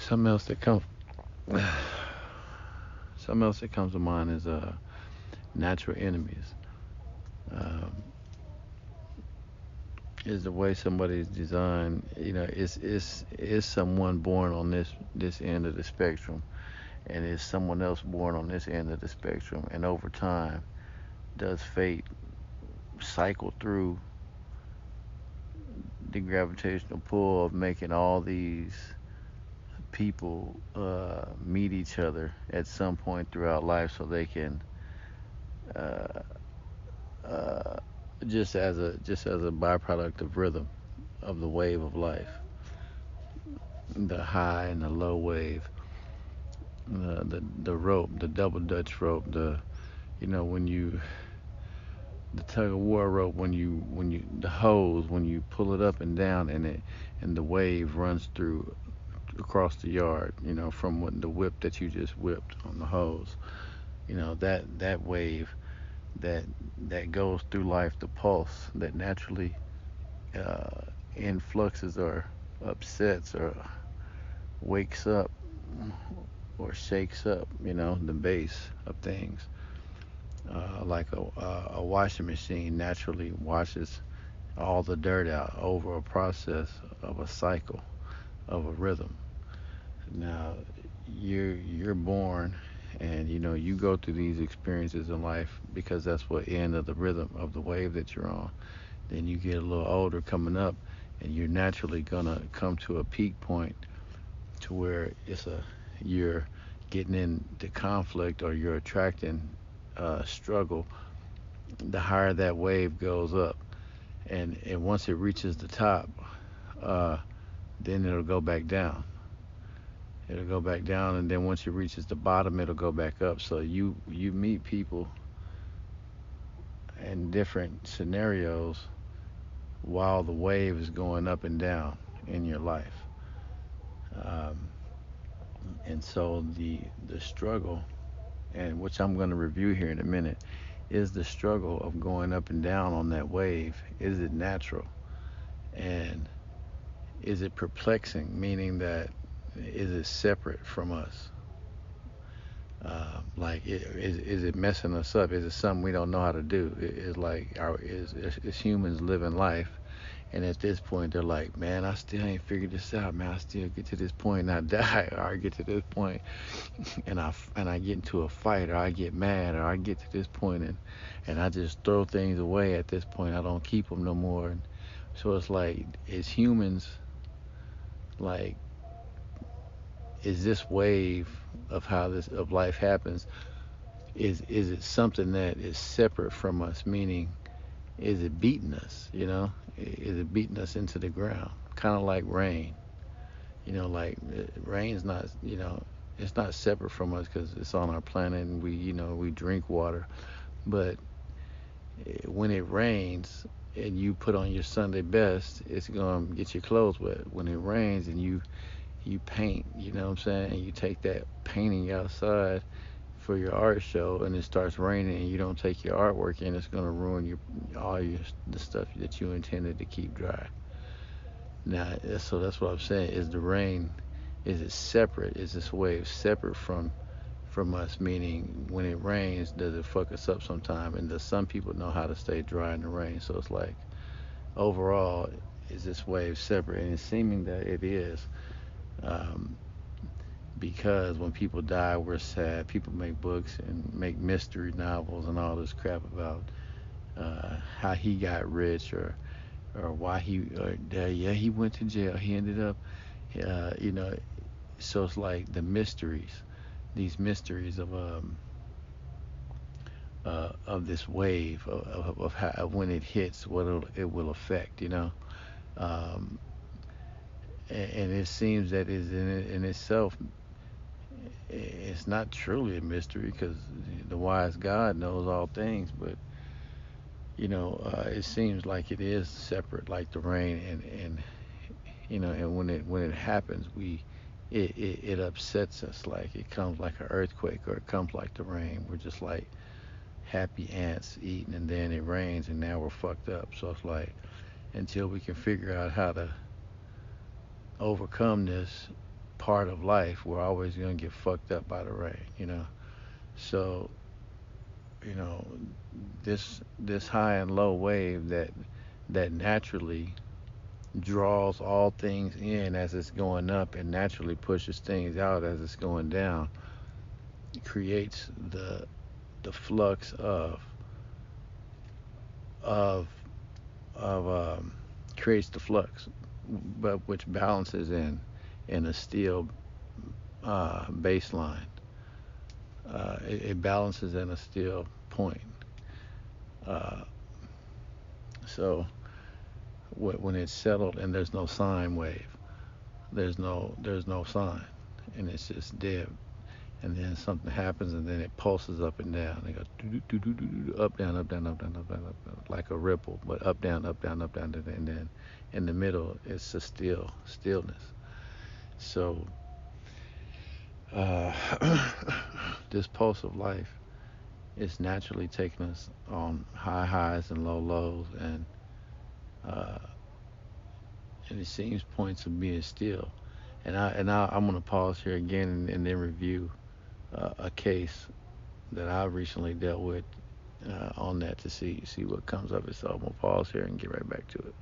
something else that comes something else that comes to mind is natural enemies. Um, is the way somebody's designed. Is someone born on this end of the spectrum, and is someone else born on this end of the spectrum, and over time, does fate cycle through the gravitational pull of making all these people meet each other at some point throughout life, so they can uh, uh, just as a byproduct of rhythm of the wave of life, the high and the low wave, the rope, the double Dutch rope, when you the tug of war rope, when you the hose, when you pull it up and down, and the wave runs through across the yard, from the whip that you just whipped on the hose, that wave that that goes through life, the pulse that naturally uh, influxes or upsets or wakes up or shakes up, the base of things. Like a washing machine naturally washes all the dirt out over a process of a cycle of a rhythm. Now, you're born, and you go through these experiences in life because that's what end of the rhythm of the wave that you're on. Then you get a little older coming up, and you're naturally gonna come to a peak point to where you're getting into conflict, or you're attracting struggle. The higher that wave goes up, and once it reaches the top, uh, then it'll go back down. It'll go back down, and then once it reaches the bottom, it'll go back up. So you meet people in different scenarios while the wave is going up and down in your life. Um, and so the struggle, and which I'm going to review here in a minute, is the struggle of going up and down on that wave. Is it natural? And is it perplexing? Meaning that, is it separate from us? Like, is it messing us up? Is it something we don't know how to do? Is like is humans living life, and at this point they're like, man, I still ain't figured this out, man. I still get to this point and I die, or I get to this point and I get into a fight, or I get mad, or I get to this point and I just throw things away. At this point, I don't keep them no more. And so it's like, as humans, like, is this wave of how this of life happens, is it something that is separate from us? Meaning, is it beating us? Is it beating us into the ground? Kind of like rain. Like, rain's not, it's not separate from us because it's on our planet, and we drink water. But when it rains and you put on your Sunday best, it's gonna get your clothes wet. When it rains and you paint, what I'm saying, and you take that painting outside for your art show, and it starts raining, and you don't take your artwork in, it's gonna ruin all your the stuff that you intended to keep dry. Now, so that's what I'm saying. Is the rain, is it separate? Is this wave separate from us? Meaning, when it rains, does it fuck us up sometime? And does some people know how to stay dry in the rain? So it's like, overall, is this wave separate? And it's seeming that it is. Um, because when people die, we're sad. People make books and make mystery novels and all this crap about how he got rich, or why yeah, he went to jail. He ended up, uh, you know. So it's like the mysteries, these mysteries of this wave of how, of when it hits, what it will affect. Um, and it seems that is in itself, it's not truly a mystery, because the wise God knows all things. But it seems like it is separate, like the rain, and when it happens, it upsets us. Like, it comes like an earthquake, or it comes like the rain. We're just like happy ants eating, and then it rains, and now we're fucked up. So it's like, until we can figure out how to overcome this, part of life. We're always gonna get fucked up by the rain, So, you know, this high and low wave that naturally draws all things in as it's going up and naturally pushes things out as it's going down, creates the flux of of creates the flux, but which balances in a steel baseline. It balances in a steel point. Uh, so when it's settled and there's no sine wave, there's no sine, and it's just dead. And then something happens, and then it pulses up and down. It goes up, down, up, down, up, down, up, down, up, down, like a ripple, but up, down, up, down, up, down, and then in the middle it's a stillness. So uh, this pulse of life is naturally taking us on high highs and low lows, uh, and it seems points of being still. I'm gonna pause here again and then review a case that I recently dealt with on that to see what comes of it. So I'm gonna pause here and get right back to it.